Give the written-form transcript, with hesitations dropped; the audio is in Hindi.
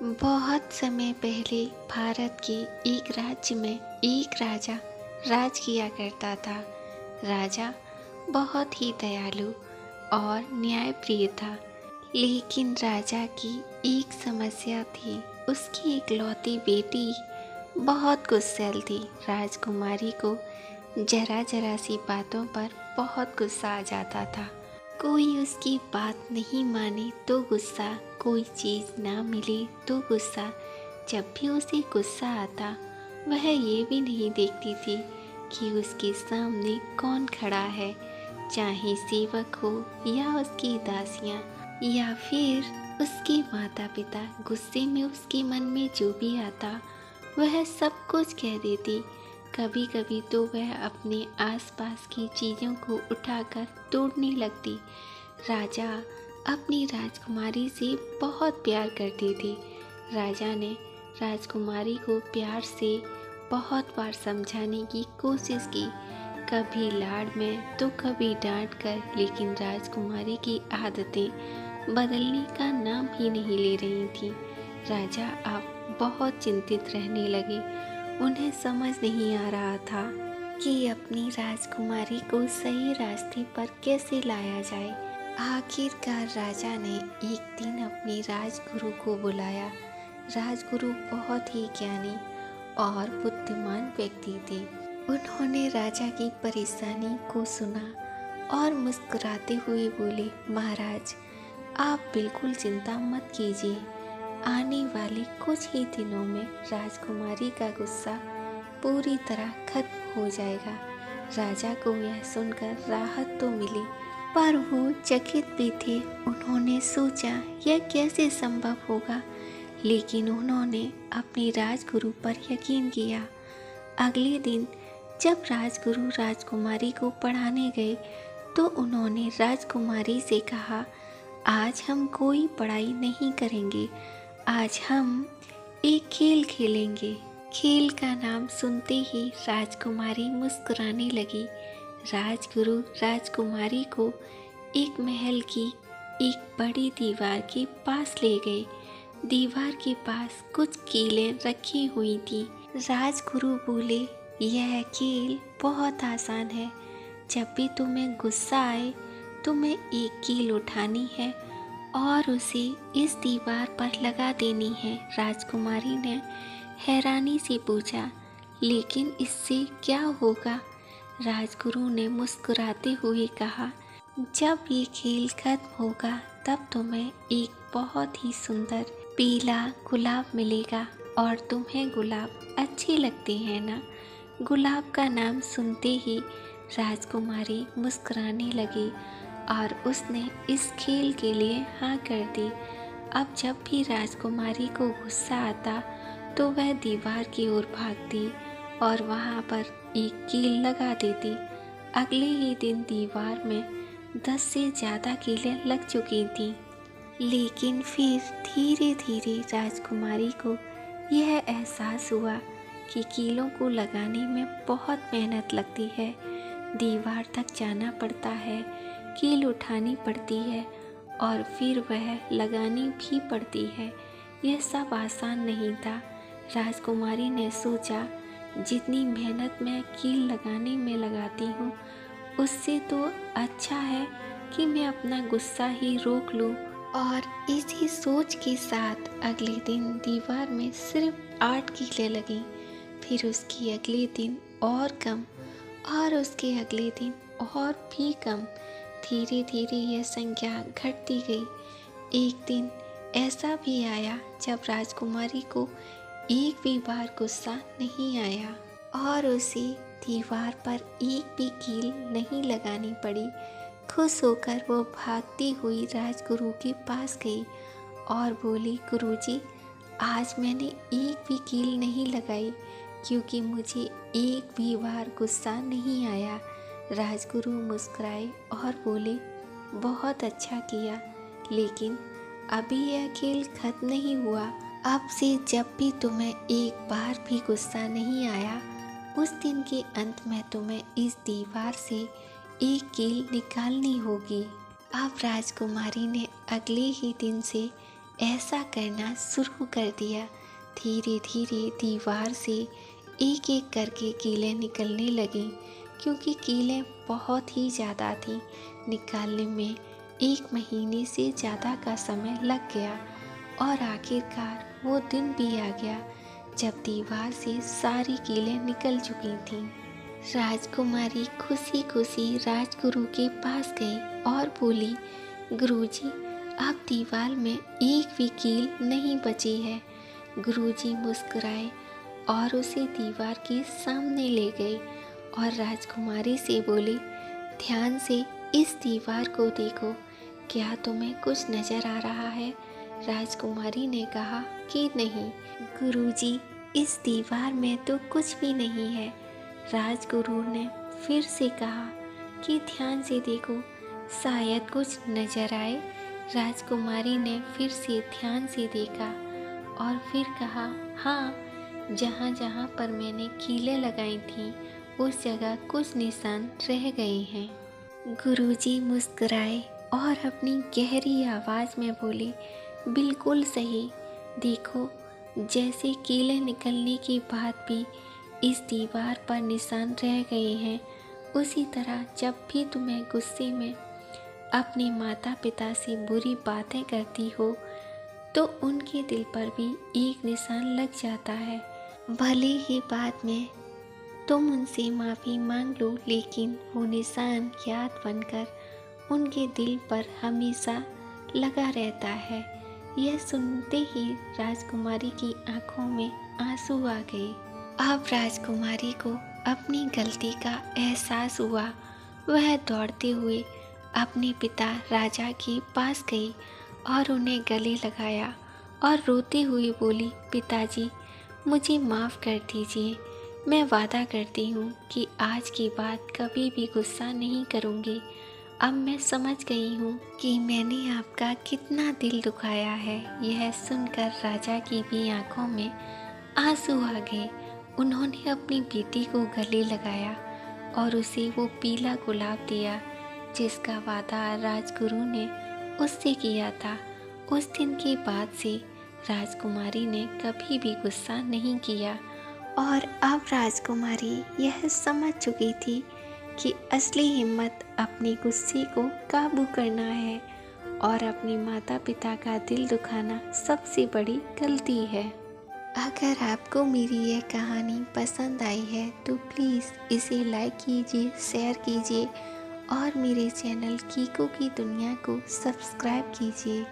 बहुत समय पहले भारत के एक राज्य में एक राजा राज किया करता था। राजा बहुत ही दयालु और न्यायप्रिय था, लेकिन राजा की एक समस्या थी। उसकी इकलौती बेटी बहुत गुस्सैल थी। राजकुमारी को जरा जरा सी बातों पर बहुत गुस्सा आ जाता था। कोई उसकी बात नहीं माने तो गुस्सा, कोई चीज़ ना मिले तो गुस्सा। जब भी उसे गुस्सा आता, वह ये भी नहीं देखती थी कि उसके सामने कौन खड़ा है, चाहे सेवक हो या उसकी दासियाँ या फिर उसके माता पिता। गुस्से में उसके मन में जो भी आता, वह सब कुछ कह देती। कभी कभी तो वह अपने आसपास की चीज़ों को उठाकर तोड़ने लगती। राजा अपनी राजकुमारी से बहुत प्यार करती थी। राजा ने राजकुमारी को प्यार से बहुत बार समझाने की कोशिश की, कभी लाड़ में तो कभी डांट कर, लेकिन राजकुमारी की आदतें बदलने का नाम ही नहीं ले रही थी। राजा अब बहुत चिंतित रहने लगे। उन्हें समझ नहीं आ रहा था कि अपनी राजकुमारी को सही रास्ते पर कैसे लाया जाए। आखिरकार राजा ने एक दिन अपने राजगुरु को बुलाया। राजगुरु बहुत ही ज्ञानी और बुद्धिमान व्यक्ति थे। उन्होंने राजा की परेशानी को सुना और मुस्कुराते हुए बोले, महाराज, आप बिल्कुल चिंता मत कीजिए। आने वाले कुछ ही दिनों में राजकुमारी का गुस्सा पूरी तरह खत्म हो जाएगा। राजा को यह सुनकर राहत तो मिली, पर वो चकित भी थे। उन्होंने सोचा यह कैसे संभव होगा, लेकिन उन्होंने अपने राजगुरु पर यकीन किया। अगले दिन जब राजगुरु राजकुमारी को पढ़ाने गए तो उन्होंने राजकुमारी से कहा, आज हम कोई पढ़ाई नहीं करेंगे, आज हम एक खेल खेलेंगे। खेल का नाम सुनते ही राजकुमारी मुस्कुराने लगी। राजगुरु राजकुमारी को एक महल की एक बड़ी दीवार के पास ले गए। दीवार के पास कुछ कीलें रखी हुई थी। राजगुरु बोले, यह खेल बहुत आसान है। जब भी तुम्हें गुस्सा आए, तुम्हें एक कील उठानी है और उसे इस दीवार पर लगा देनी है। राजकुमारी ने हैरानी से पूछा, लेकिन इससे क्या होगा? राजगुरु ने मुस्कुराते हुए कहा, जब ये खेल खत्म होगा तब तुम्हें एक बहुत ही सुंदर पीला गुलाब मिलेगा। और तुम्हें गुलाब अच्छे लगते हैं ना? गुलाब का नाम सुनते ही राजकुमारी मुस्कुराने लगी और उसने इस खेल के लिए हाँ कर दी। अब जब भी राजकुमारी को गुस्सा आता तो वह दीवार की ओर भागती और वहाँ पर एक कील लगा देती। अगले ही दिन दीवार में 10 से ज़्यादा कीलें लग चुकी थीं। लेकिन फिर धीरे धीरे राजकुमारी को यह एहसास हुआ कि कीलों को लगाने में बहुत मेहनत लगती है। दीवार तक जाना पड़ता है, कील उठानी पड़ती है और फिर वह लगानी भी पड़ती है। यह सब आसान नहीं था। राजकुमारी ने सोचा, जितनी मेहनत मैं कील लगाने में लगाती हूँ, उससे तो अच्छा है कि मैं अपना गुस्सा ही रोक लूँ। और इसी सोच के साथ अगले दिन दीवार में सिर्फ 8 कीलें लगीं। फिर उसके अगले दिन और कम और उसके अगले दिन और भी कम। धीरे धीरे यह संख्या घटती गई। एक दिन ऐसा भी आया जब राजकुमारी को एक भी बार गुस्सा नहीं आया और उसे दीवार पर एक भी कील नहीं लगानी पड़ी। खुश होकर वो भागती हुई राजगुरु के पास गई और बोली, गुरुजी, आज मैंने एक भी कील नहीं लगाई क्योंकि मुझे एक भी बार गुस्सा नहीं आया। राजगुरु मुस्कुराए और बोले, बहुत अच्छा किया, लेकिन अभी यह खेल खत्म नहीं हुआ। अब से जब भी तुम्हें एक बार भी गुस्सा नहीं आया, उस दिन के अंत में तुम्हें इस दीवार से एक कील निकालनी होगी। अब राजकुमारी ने अगले ही दिन से ऐसा करना शुरू कर दिया। धीरे धीरे दीवार से एक एक करके कीलें निकलने लगीं, क्योंकि कीलें बहुत ही ज़्यादा थीं। निकालने में 1 महीने से ज़्यादा का समय लग गया और आखिरकार वो दिन भी आ गया जब दीवार से सारी कीलें निकल चुकी थीं। राजकुमारी खुशी खुशी राजगुरु के पास गई और बोली, गुरुजी, अब दीवार में एक भी कील नहीं बची है। गुरुजी मुस्कुराए और उसे दीवार के सामने ले गए और राजकुमारी से बोली, ध्यान से इस दीवार को देखो, क्या तुम्हें कुछ नजर आ रहा है? राजकुमारी ने कहा कि नहीं गुरुजी, इस दीवार में तो कुछ भी नहीं है। राजगुरु ने फिर से कहा कि ध्यान से देखो, शायद कुछ नजर आए। राजकुमारी ने फिर से ध्यान से देखा और फिर कहा, हाँ, जहाँ जहाँ पर मैंने कीलें लगाई थीं उस जगह कुछ निशान रह गए हैं। गुरुजी मुस्कुराए और अपनी गहरी आवाज़ में बोले, बिल्कुल सही। देखो, जैसे कीलें निकलने के बाद भी इस दीवार पर निशान रह गए हैं, उसी तरह जब भी तुम्हें गुस्से में अपने माता पिता से बुरी बातें करती हो तो उनके दिल पर भी एक निशान लग जाता है। भले ही बाद में तुम उनसे माफ़ी मांग लो, लेकिन वो निशान याद बनकर उनके दिल पर हमेशा लगा रहता है। यह सुनते ही राजकुमारी की आंखों में आंसू आ गए। अब राजकुमारी को अपनी गलती का एहसास हुआ। वह दौड़ते हुए अपने पिता राजा के पास गई और उन्हें गले लगाया और रोते हुए बोली, पिताजी, मुझे माफ़ कर दीजिए। मैं वादा करती हूँ कि आज के बाद कभी भी गुस्सा नहीं करूँगी। अब मैं समझ गई हूँ कि मैंने आपका कितना दिल दुखाया है। यह सुनकर राजा की भी आंखों में आंसू आ गए। उन्होंने अपनी बेटी को गले लगाया और उसे वो पीला गुलाब दिया जिसका वादा राजगुरु ने उससे किया था। उस दिन के बाद से राजकुमारी ने कभी भी गुस्सा नहीं किया और अब राजकुमारी यह समझ चुकी थी कि असली हिम्मत अपने गुस्से को काबू करना है और अपने माता पिता का दिल दुखाना सबसे बड़ी गलती है। अगर आपको मेरी यह कहानी पसंद आई है तो प्लीज़ इसे लाइक कीजिए, शेयर कीजिए और मेरे चैनल कीको की दुनिया को सब्सक्राइब कीजिए।